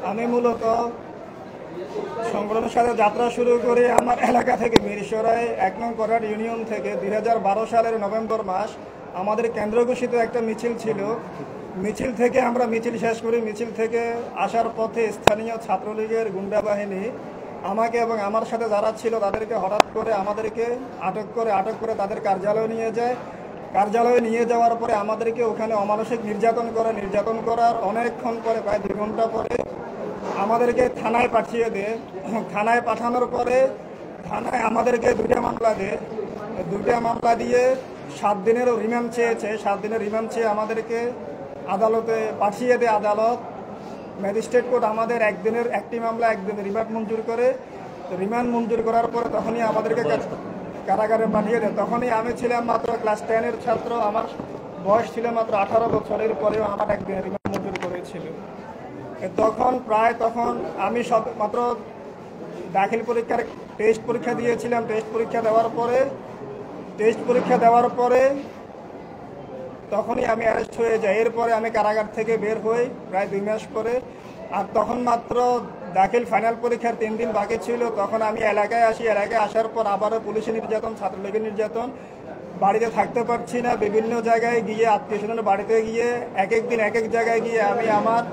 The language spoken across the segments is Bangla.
আমি মূলত সংগঠনের সাথে যাত্রা শুরু করি আমার এলাকা থেকে মিরসরাই ১ নং করাট ইউনিয়ন থেকে ২০১২ সালের নভেম্বর মাস আমাদের কেন্দ্র ঘোষিত একটা মিছিল ছিল। মিছিল থেকে আমরা মিছিল শেষ করি। মিছিল থেকে আসার পথে স্থানীয় ছাত্রলীগের গুন্ডা বাহিনী আমাকে এবং আমার সাথে যারা ছিল তাদেরকে হঠাৎ করে আমাদেরকে আটক করে তাদের কার্যালয়ে নিয়ে যায়। কার্যালয়ে নিয়ে যাওয়ার পরে আমাদেরকে ওখানে অমানসিক নির্যাতন করার অনেকক্ষণ পরে প্রায় ২ ঘন্টা পরে আমাদেরকে থানায় পাঠিয়ে দেয়। থানায় পাঠানোর পরে থানায় আমাদেরকে 2টা মামলা দেয়। 2টা মামলা দিয়ে 7 দিনেরও রিমান্ড চেয়েছে। 7 দিনের রিমান্ড চেয়ে আমাদেরকে আদালতে পাঠিয়ে দেয়। আদালত ম্যাজিস্ট্রেট কোর্ট আমাদের 1 দিনের একটি মামলা 1 দিনের রিমান্ড মঞ্জুর করে। রিমান্ড মঞ্জুর করার পরে তখনই আমাদেরকে কারাগারে পাঠিয়ে দেয়। তখনই আমি ছিলাম মাত্র ক্লাস 10-এর ছাত্র। আমার বয়স ছিল মাত্র 18 বছরের। পরেও আমার 1 দিনের রিমান্ড মঞ্জুর করেছিল। তখন আমি মাত্র দাখিল পরীক্ষার টেস্ট পরীক্ষা দিয়েছিলাম। টেস্ট পরীক্ষা দেওয়ার পরে তখনই আমি অ্যারেস্ট হয়ে যাই। এরপরে আমি কারাগার থেকে বের হই প্রায় 2 মাস পরে। আর তখন মাত্র দাখিল ফাইনাল পরীক্ষার 3 দিন বাকি ছিল। তখন আমি এলাকায় আসি। এলাকায় আসার পর আবারও পুলিশের নির্যাতন, ছাত্রলীগের নির্যাতন। বাড়িতে থাকতে পারছি না। বিভিন্ন জায়গায় গিয়ে আত্মীয়স্বজনের বাড়িতে গিয়ে এক এক দিন এক এক জায়গায় গিয়ে আমি আমার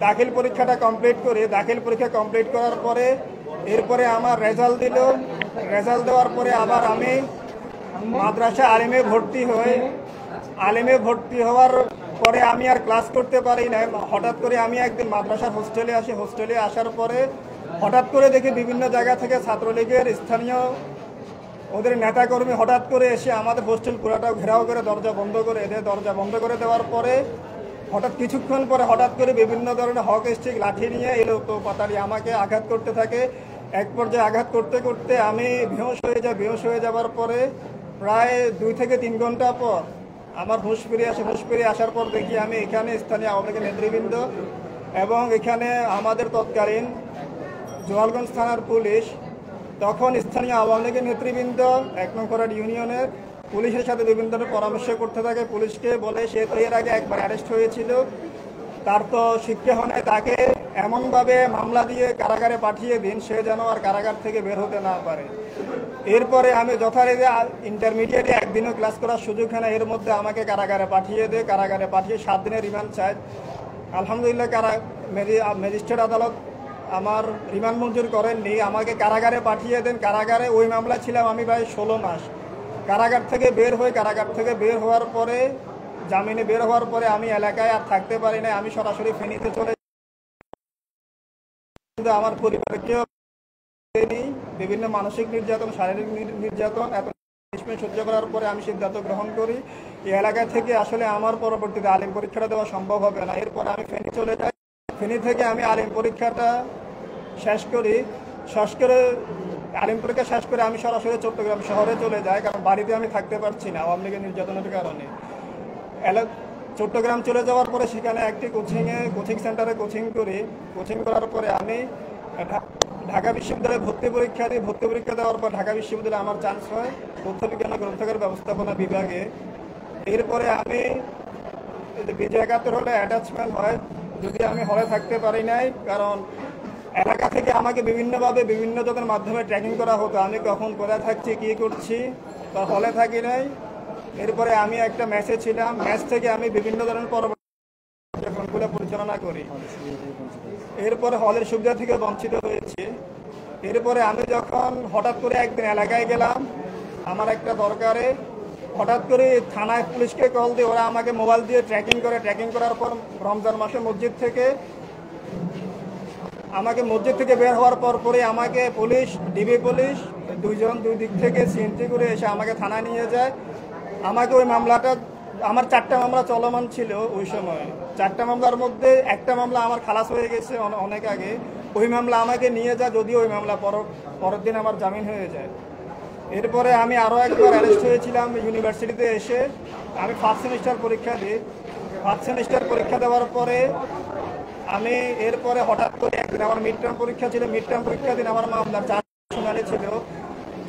দাখিল পরীক্ষাটা কমপ্লিট করি। দাখিল পরীক্ষা কমপ্লিট করার পরে এরপরে আমার রেজাল্ট দিল। রেজাল্ট দেওয়ার পরে আবার আমি মাদ্রাসা আলিমে ভর্তি হওয়ার পরে আমি আর ক্লাস করতে পারি না। হঠাৎ করে আমি একদিন মাদ্রাসার হোস্টেলে আসি। হোস্টেলে আসার পরে হঠাৎ করে দেখি বিভিন্ন জায়গা থেকে ছাত্রলীগের স্থানীয় ওদের নেতাকর্মী হঠাৎ করে এসে আমাদের হোস্টেল পুরাটাও ঘেরাও করে দরজা বন্ধ করে দেয়। দরজা বন্ধ করে দেওয়ার পরে কিছুক্ষণ পরে হঠাৎ করে বিভিন্ন ধরনের হক স্টিক লাঠি নিয়ে এলো তো পাতাড়ি আমাকে আঘাত করতে থাকে। এক পর্যায়ে আঘাত করতে করতে আমি বেহুশ হয়ে যাই। বেহুশ হয়ে যাওয়ার পরে প্রায় 2 থেকে 3 ঘন্টা পর আমার হুঁশ ফিরে আসার পর দেখি আমি এখানে স্থানীয় আওয়ামী লীগের নেতৃবৃন্দ এবং এখানে আমাদের তৎকালীন জোয়ালগঞ্জ থানার পুলিশ, তখন স্থানীয় আওয়ামী লীগের নেতৃবৃন্দ 1 নং করাট ইউনিয়নের পুলিশের সাথে বিভিন্ন ধরনের পরামর্শ করতে থাকে। পুলিশকে বলে সে তো এর আগে একবার অ্যারেস্ট হয়েছিল, তার তো শিক্ষা হয় নাই, তাকে এমনভাবে মামলা দিয়ে কারাগারে পাঠিয়ে দিন সে যেন আর কারাগার থেকে বের হতে না পারে। এরপরে আমি যথারীতি ইন্টারমিডিয়েটে একদিনও ক্লাস করার সুযোগ হয় না। এর মধ্যে আমাকে কারাগারে পাঠিয়ে দেয়। কারাগারে পাঠিয়ে 7 দিনের রিমান্ড চায়। আলহামদুলিল্লাহ ম্যাজিস্ট্রেট আদালত আমার রিমান্ড মঞ্জুর করেননি, আমাকে কারাগারে পাঠিয়ে দেন। কারাগারে ওই মামলা ছিলাম আমি প্রায় 16 মাস। কারাগার থেকে বের হওয়ার পরে জামিনে বের হওয়ার পরে আমি এলাকায় আর থাকতে পারি না। আমি সরাসরি ফেনীতে চলে যাই। আমার পরিবারকেও বিভিন্ন মানসিক নির্যাতন, শারীরিক নির্যাতন এত সহ্য করার পরে আমি সিদ্ধান্ত গ্রহণ করি এই এলাকা থেকে আসলে আমার পরবর্তীতে আলিম পরীক্ষাটা দেওয়া সম্ভব হবে না। এরপর আমি ফেনী চলে যাই। ফেনী থেকে আমি আলিম পরীক্ষাটা শেষ করে আমি সরাসরি চট্টগ্রাম শহরে চলে যাই, কারণ বাড়িতে আমি থাকতে পারছি না আওয়ামী লীগের নির্যাতনের কারণে। চট্টগ্রাম চলে যাওয়ার পরে সেখানে একটি কোচিং সেন্টারে কোচিং করার পরে আমি ঢাকা বিশ্ববিদ্যালয়ে ভর্তি পরীক্ষা দেওয়ার পর ঢাকা বিশ্ববিদ্যালয়ে আমার চান্স হয় তথ্য বিজ্ঞান গ্রন্থাগার ব্যবস্থাপনা বিভাগে। এরপরে আমি বিজয় 71 হলে অ্যাটাচমেন্ট হয়, যদি আমি হলে থাকতে পারি নাই, কারণ এলাকা থেকে আমাকে বিভিন্নভাবে বিভিন্ন জনের মাধ্যমে ট্র্যাকিং করা হতো আমি কখন কোথায় থাকছি কী করছি, বা হলে থাকি নাই। এরপরে আমি একটা ম্যাচে ছিলাম। ম্যাচ থেকে আমি বিভিন্ন ধরনের পরবর্তী পরিচালনা করি। এরপরে হলের সুবিধা থেকে বঞ্চিত হয়েছি। এরপরে আমি যখন হঠাৎ করে একদিন এলাকায় গেলাম আমার একটা দরকারে, হঠাৎ করে থানায় পুলিশকে কল দিয়ে ওরা আমাকে মোবাইল দিয়ে ট্র্যাকিং করার পর রমজান মাসে মসজিদ থেকে বের হওয়ার পরে আমাকে ডিবি পুলিশ 2 জন 2 দিক থেকে সিএনজি করে এসে আমাকে থানায় নিয়ে যায়। আমাকে ওই মামলাটা, আমার 4টা মামলা চলমান ছিল ওই সময়। 4টা মামলার মধ্যে একটা মামলা আমার খালাস হয়ে গেছে অনেক আগে। ওই মামলা আমাকে নিয়ে যায়, যদিও ওই মামলা পরের দিন আমার জামিন হয়ে যায়। এরপরে আমি আরও একবার অ্যারেস্ট হয়েছিলাম ইউনিভার্সিটিতে এসে। আমি ফার্স্ট সেমিস্টার পরীক্ষা দেওয়ার পরে আমি এরপরে হঠাৎ করে একদিন আমার মিড টার্ম পরীক্ষা ছিল। মিড টার্ম পরীক্ষা দিন আমার মামলার চার্জ শুনানি ছিল।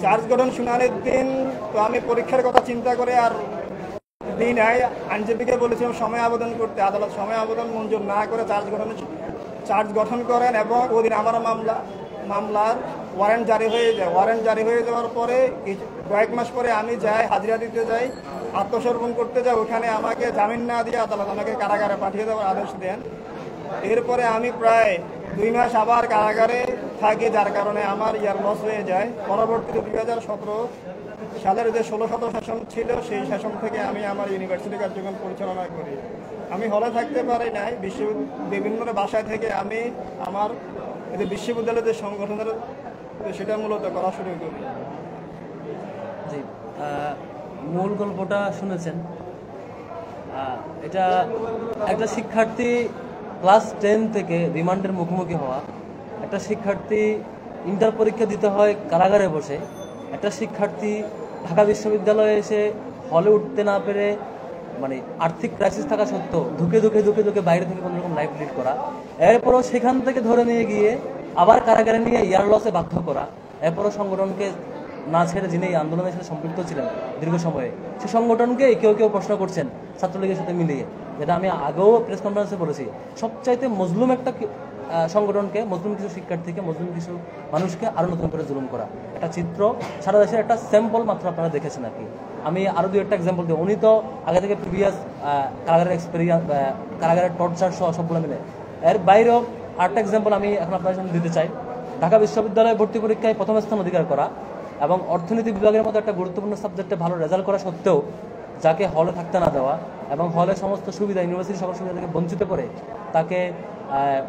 চার্জ গঠন শুনানির দিন তো আমি পরীক্ষার কথা চিন্তা করে আর দিই নাই। আইনজীবীকে বলেছিলাম সময় আবেদন করতে, আদালত সময় আবেদন মঞ্জুর না করে চার্জ গঠন করেন এবং ওদিন আমার মামলার ওয়ারেন্ট জারি হয়ে যায়। ওয়ারেন্ট জারি হয়ে যাওয়ার পরে কয়েক মাস পরে আমি যাই, হাজিরা দিতে যাই, আত্মসমর্পণ করতে যাই। ওখানে আমাকে জামিন না দিয়ে আদালত আমাকে কারাগারে পাঠিয়ে দেওয়ার আদেশ দেন। এরপরে আমি প্রায় 2 মাস আবার কারাগারে থাকি, যার কারণে আমার ইয়ার লস হয়ে যায়। পরবর্তীতে 2017 সালের যে 16-17 সেশন ছিল, সেই সেশন থেকে আমি আমার ইউনিভার্সিটি কার্যক্রম পরিচালনা করি। আমি হলে থাকতে পারি নাই, বিভিন্ন বাসায় থেকে আমি আমার যে বিশ্ববিদ্যালয়ের যে সংগঠনের সেটা মূলত করা শুরু করি। জি, মূল গল্পটা শুনেছেন। এটা একটা শিক্ষার্থী ক্লাস 10 থেকে রিমান্ডের মুখোমুখি হওয়া, একটা শিক্ষার্থী ইন্টার পরীক্ষা দিতে হয় কারাগারে বসে, একটা শিক্ষার্থী ঢাকা বিশ্ববিদ্যালয়ে এসে হলে উঠতে না পেরে মানে আর্থিক ক্রাইসিস থাকা সত্ত্বেও ধুকে ধুকে বাইরে থেকে কোনো রকম লাইফ লিড করা, এরপরও সেখান থেকে ধরে নিয়ে গিয়ে আবার কারাগারে নিয়ে ইয়ার লসে বাধ্য করা, এরপরও সংগঠনকে না ছেড়ে যিনি এই আন্দোলনের সাথে সম্পৃক্ত ছিলেন দীর্ঘ সময়ে, সে সংগঠনকে কেউ প্রশ্ন করছেন ছাত্রলীগের সাথে মিলিয়ে, যেটা আমি আগেও প্রেস কনফারেন্সে বলেছি। সবচাইতে মজলুম একটা সংগঠনকে, মজলুম কিছু শিক্ষার্থীকে, মজলুম কিছু মানুষকে আরও নতুন করে জুলুম করা, একটা চিত্র সারা দেশের একটা স্যাম্পল মাত্র আপনারা দেখেছেন আর কি। আমি আরও 2-1টা এক্সাম্পল দিই। উনি তো আগে থেকে প্রিভিয়াস কারাগারের এক্সপেরিয়েন্স, কারাগারের টর্চার সহ সবগুলো মিলে। এর বাইরেও আরেকটা এক্সাম্পল আমি এখন আপনাদের সামনে দিতে চাই। ঢাকা বিশ্ববিদ্যালয়ে ভর্তি পরীক্ষায় প্রথম স্থান অধিকার করা এবং অর্থনীতি বিভাগের মতো একটা গুরুত্বপূর্ণ সাবজেক্টে ভালো রেজাল্ট করা সত্ত্বেও যাকে হলে থাকতে না দেওয়া এবং হলে সমস্ত সুবিধা, ইউনিভার্সিটির সকল সুবিধা থেকে বঞ্চিত করে তাকে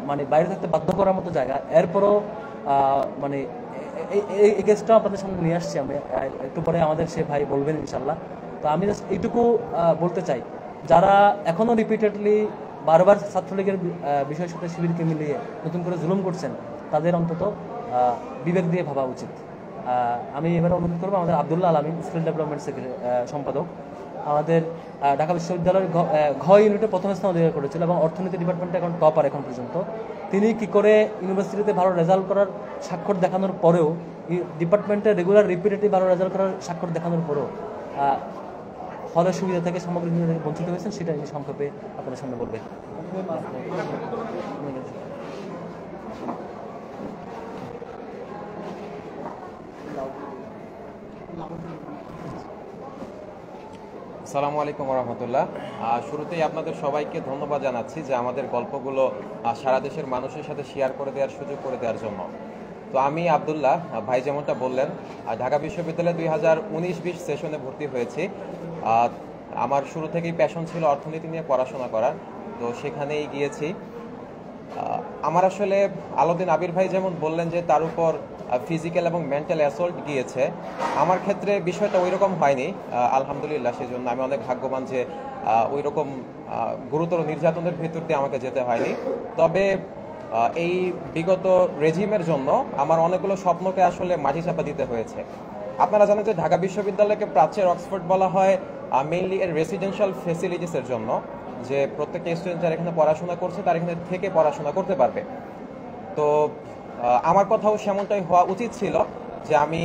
মানে বাইরে থাকতে বাধ্য করার মতো জায়গা। এরপরও মানে এই কেসটা আপনাদের সামনে নিয়ে আসছি আমি, একটু পরে আমাদের সে ভাই বলবেন ইনশাল্লাহ। তো আমি জাস্ট এইটুকু বলতে চাই, যারা এখনও রিপিটেডলি বারবার ছাত্রলীগের বিষয়ের সাথে শিবিরকে মিলিয়ে নতুন করে জুলুম করছেন, তাদের অন্তত বিবেক দিয়ে ভাবা উচিত। আমি এবারে অনুরোধ করবো আমাদের আব্দুল্লাহ আলামিন, স্কিল ডেভেলপমেন্ট সম্পাদক, আমাদের ঢাকা বিশ্ববিদ্যালয়ের ঘ ইউনিটে প্রথম স্থান অধিকার করেছিল এবং অর্থনীতি ডিপার্টমেন্টে এখন টপার এখন পর্যন্ত। তিনি কি করে ইউনিভার্সিটিতে ভালো রেজাল্ট করার স্বাক্ষর দেখানোর পরেও, ডিপার্টমেন্টে রেগুলার রিপিটেডলি ভালো রেজাল্ট করার স্বাক্ষর দেখানোর পরেও হলের সুবিধা থেকে, সামগ্রিক সুবিধা থেকে বঞ্চিত হয়েছেন, সেটা তিনি সংক্ষেপে আপনাদের সামনে বলবেন। আসসালামু আলাইকুম রহমতুল্লাহ। শুরুতেই আপনাদের সবাইকে ধন্যবাদ জানাচ্ছি যে আমাদের গল্পগুলো সারা দেশের মানুষের সাথে শেয়ার করে দেওয়ার সুযোগ করে দেওয়ার জন্য। তো আমি আব্দুল্লাহ, ভাই যেমনটা বললেন, ঢাকা বিশ্ববিদ্যালয়ে 2019-20 সেশনে ভর্তি হয়েছি। আমার শুরু থেকেই প্যাশন ছিল অর্থনীতি নিয়ে পড়াশোনা করার, তো সেখানেই গিয়েছি। আমার আসলে আলাউদ্দিন আবির ভাই যেমন বললেন যে তার উপর ফিজিক্যাল এবং মেন্টাল অ্যাসল্ট গিয়েছে, আমার ক্ষেত্রে বিষয়টা ওই রকম হয়নি আলহামদুলিল্লাহ। সেজন্য আমি অনেক ভাগ্যবান যে ওই রকম গুরুতর নির্যাতনের ভিতর দিয়ে আমাকে যেতে হয়নি। তবে এই বিগত রেজিমের জন্য আমার অনেকগুলো স্বপ্নকে আসলে মাটি চাপা দিতে হয়েছে। আপনারা জানেন যে ঢাকা বিশ্ববিদ্যালয়কে প্রাচ্যের অক্সফোর্ড বলা হয় মেইনলি এর রেসিডেন্সিয়াল ফেসিলিটিসের জন্য, যে প্রত্যেকটা স্টুডেন্ট যারা এখানে পড়াশোনা করছে তারা এখানে থেকে পড়াশোনা করতে পারবে। তো আমার কথাও সেমনটাই হওয়া উচিত ছিল যে আমি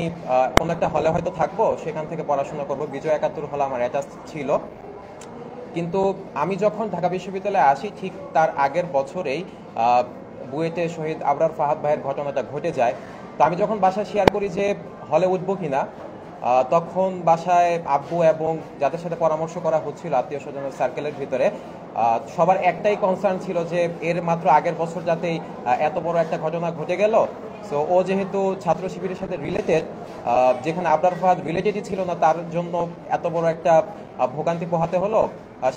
কোনো একটা হলে হয়তো থাকবো, সেখান থেকে পড়াশোনা করব। বিজয় 71 হলে আমার অ্যাটাচ ছিল। কিন্তু আমি যখন ঢাকা বিশ্ববিদ্যালয়ে আসি ঠিক তার আগের বছরেই বুয়েটে শহীদ আবরার ফাহাদ ভাইয়ের ঘটনাটা ঘটে যায়। তো আমি যখন বাসায় শেয়ার করি যে হলে উঠবো কিনা, তখন বাসায় আব্বু এবং যাদের সাথে পরামর্শ করা হচ্ছিল আত্মীয় স্বজনের সার্কেলের ভিতরে, সবার একটাই কনসার্ন ছিল যে এর মাত্র আগের বছর যাতেই এত বড় একটা ঘটনা ঘটে গেল। সো ও যেহেতু ছাত্র শিবিরের সাথে রিলেটেড, যেখানে আবরার ফাহাদ রিলেটেডই ছিল না, তার জন্য এত বড় একটা ভোগান্তি পোহাতে হলো,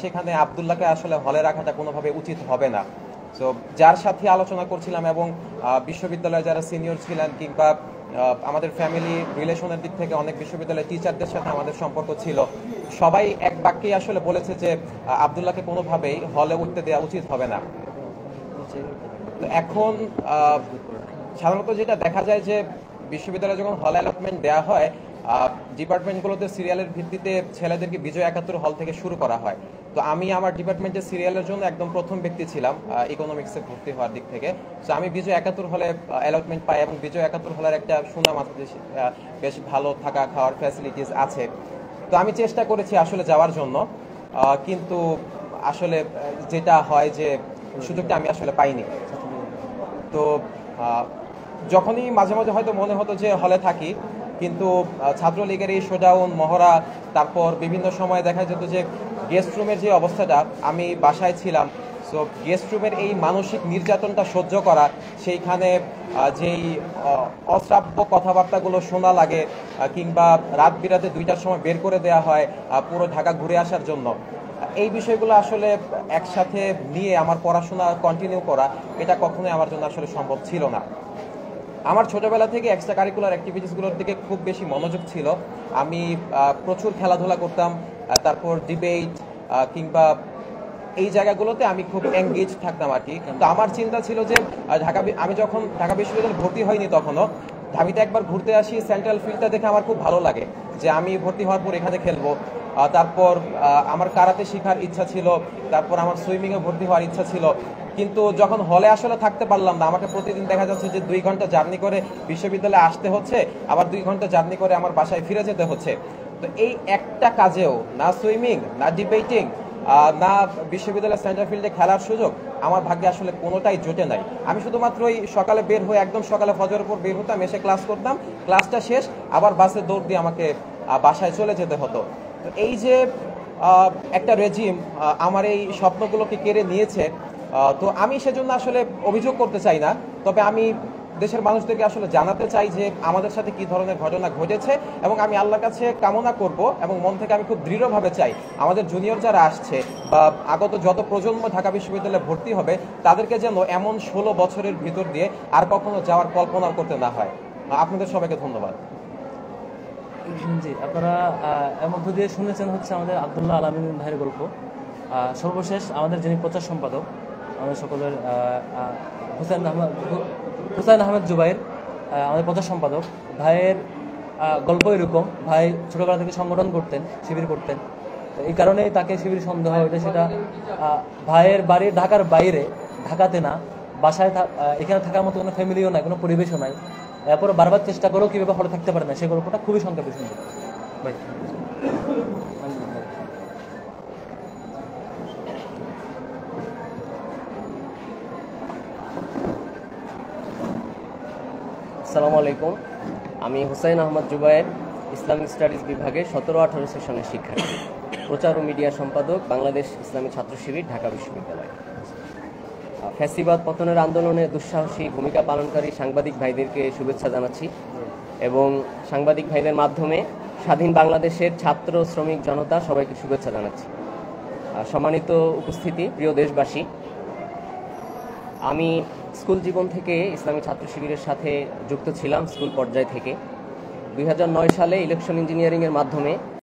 সেখানে আবদুল্লাহকে আসলে হলে রাখাটা কোনোভাবে উচিত হবে না। সো যার সাথে আলোচনা করছিলাম এবং বিশ্ববিদ্যালয়ে যারা সিনিয়র ছিলেন কিংবা আমাদের ফ্যামিলি রিলেশনের দিক থেকে অনেক বিশ্ববিদ্যালয়ের টিচারদের সাথে আমাদের সম্পর্ক ছিল, সবাই এক বাক্যেই আসলে বলেছে যে আবদুল্লাহকে কোনোভাবেই হলে উঠতে দেওয়া উচিত হবে না। তো এখন সাধারণত যেটা দেখা যায় যে বিশ্ববিদ্যালয়ে যখন হল অ্যালটমেন্ট দেওয়া হয়, ডিপার্টমেন্টগুলোতে সিরিয়ালের ভিত্তিতে ছেলেদেরকে বিজয় 71 হল থেকে শুরু করা হয়। তো আমি আমার ডিপার্টমেন্টের সিরিয়ালের জন্য একদম প্রথম ব্যক্তি ছিলাম ইকোনমিক্সে ভর্তি হওয়ার দিক থেকে। তো আমি বিজয় 71 হলে অ্যালটমেন্ট পাই এবং বিজয় 71 হলের একটা সুনাম আছে, বেশ ভালো থাকা খাওয়ার ফ্যাসিলিটিস আছে। তো আমি চেষ্টা করেছি আসলে যাওয়ার জন্য। কিন্তু আসলে যেটা হয় যে সুযোগটা আমি আসলে পাইনি। তো যখনই মাঝে মাঝে হয়তো মনে হতো যে হলে থাকি, কিন্তু ছাত্রলীগের এই শোডাউন মহড়া, তারপর বিভিন্ন সময় দেখা যেত যে গেস্ট রুমের যে অবস্থাটা, আমি বাসায় ছিলাম, সো গেস্ট রুমের এই মানসিক নির্যাতনটা সহ্য করা, সেইখানে যেই অশ্রাব্য কথাবার্তাগুলো শোনা লাগে, কিংবা রাত বিরাতে 2টার সময় বের করে দেওয়া হয় পুরো ঢাকা ঘুরে আসার জন্য, এই বিষয়গুলো আসলে একসাথে নিয়ে আমার পড়াশোনা কন্টিনিউ করা, এটা কখনোই আমার জন্য আসলে সম্ভব ছিল না। আমার ছোটবেলা থেকে এক্সট্রা কারিকুলার অ্যাক্টিভিটিসগুলোর দিকে খুব বেশি মনোযোগ ছিল। আমি প্রচুর খেলাধুলা করতাম, তারপর ডিবেট কিংবা এই জায়গাগুলোতে আমি খুব এঙ্গেজ থাকতাম আর কি। তো আমার চিন্তা ছিল যে আমি যখন ঢাকা বিশ্ববিদ্যালয়ে ভর্তি হইনি তখনও, ঢাবিতে একবার ঘুরতে আসি, সেন্ট্রাল ফিল্ডটা দেখে আমার খুব ভালো লাগে যে আমি ভর্তি হওয়ার পর এখানে খেলবো। তারপর আমার কারাতে শেখার ইচ্ছা ছিল, তারপর আমার সুইমিংয়ে ভর্তি হওয়ার ইচ্ছা ছিল। কিন্তু যখন হলে আসলে থাকতে পারলাম না, আমাকে প্রতিদিন দেখা যাচ্ছে যে 2 ঘন্টা জার্নি করে বিশ্ববিদ্যালয়ে আসতে হচ্ছে, আবার 2 ঘন্টা জার্নি করে আমার বাসায় ফিরে যেতে হচ্ছে। তো এই একটা কাজেও না সুইমিং, না ডিবেটিং, না বিশ্ববিদ্যালয়ের সেন্টার ফিল্ডে খেলার সুযোগ আমার ভাগ্যে আসলে কোনোটাই জোটে নাই। আমি শুধুমাত্র ওই সকালে বের হয়ে, একদম সকালে ফজরের পর বের হতাম, এসে ক্লাস করতাম, ক্লাসটা শেষ আবার বাসে দৌড় দিয়ে আমাকে বাসায় চলে যেতে হতো। তো এই যে একটা রেজিম আমার এই স্বপ্নগুলোকে কেড়ে নিয়েছে, তো আমি সেজন্য আসলে অভিযোগ করতে চাই না, তবে আমি দেশের মানুষদেরকে আসলে জানাতে চাই যে আমাদের সাথে কি ধরনের ঘটনা ঘটেছে, এবং আমি আল্লাহর কাছে কামনা করব এবং মন থেকে আমি খুব দৃঢ়ভাবে চাই আমাদের জুনিয়র যারা আসছে বা আগত যত প্রজন্ম ঢাকা বিশ্ববিদ্যালয়ে ভর্তি হবে, তাদেরকে যেন এমন 16 বছরের ভিতর দিয়ে আর কখনো যাওয়ার কল্পনা করতে না হয়। আপনাদের সবাইকে ধন্যবাদ। জি, আপনারা এর মধ্য দিয়ে শুনেছেন হচ্ছে আমাদের আব্দুল্লাহ আলামিন ভাইয়ের গল্প। সর্বশেষ আমাদের যিনি প্রচার সম্পাদক, আমাদের সকলের হুসাইন আহমেদ জুবাইর, আমাদের প্রচার সম্পাদক ভাইয়ের গল্প এরকম। ভাই ছোটবেলা থেকে সংগঠন করতেন, শিবির করতেন, এই কারণেই তাকে শিবির সন্দেহ হয়। সেটা ভাইয়ের বাড়ি ঢাকার বাইরে, ঢাকাতে না, বাসায় এখানে থাকার মতো কোনো ফ্যামিলিও নাই, কোনো পরিবেশও নাই। এরপরে বারবার চেষ্টা করেও কীভাবে হলে থাকতে পারে না, সেই গল্পটা খুবই সংক্ষেপে শুনবে ভাই। আসসালামু আলাইকুম, আমি হুসাইন আহমদ জুবায়ের, ইসলামিক স্টাডিজ বিভাগে 17-18 সেশনের শিক্ষার্থী, প্রচার ও মিডিয়া সম্পাদক, বাংলাদেশ ইসলামী ছাত্র শিবির, ঢাকা বিশ্ববিদ্যালয়। ফ্যাসিবাদ পতনের আন্দোলনে দুঃসাহসী ভূমিকা পালনকারী সাংবাদিক ভাইদেরকে শুভেচ্ছা জানাচ্ছি এবং সাংবাদিক ভাইদের মাধ্যমে স্বাধীন বাংলাদেশের ছাত্র শ্রমিক জনতা সবাইকে শুভেচ্ছা জানাচ্ছি। সম্মানিত উপস্থিতি, প্রিয় দেশবাসী, আমি স্কুল জীবন থেকে ইসলামী ছাত্র শিবিরের সাথে যুক্ত ছিলাম, স্কুল পর্যায় থেকে। 2009 সালে ইলেকট্রিক্যাল ইঞ্জিনিয়ারিংয়ের মাধ্যমে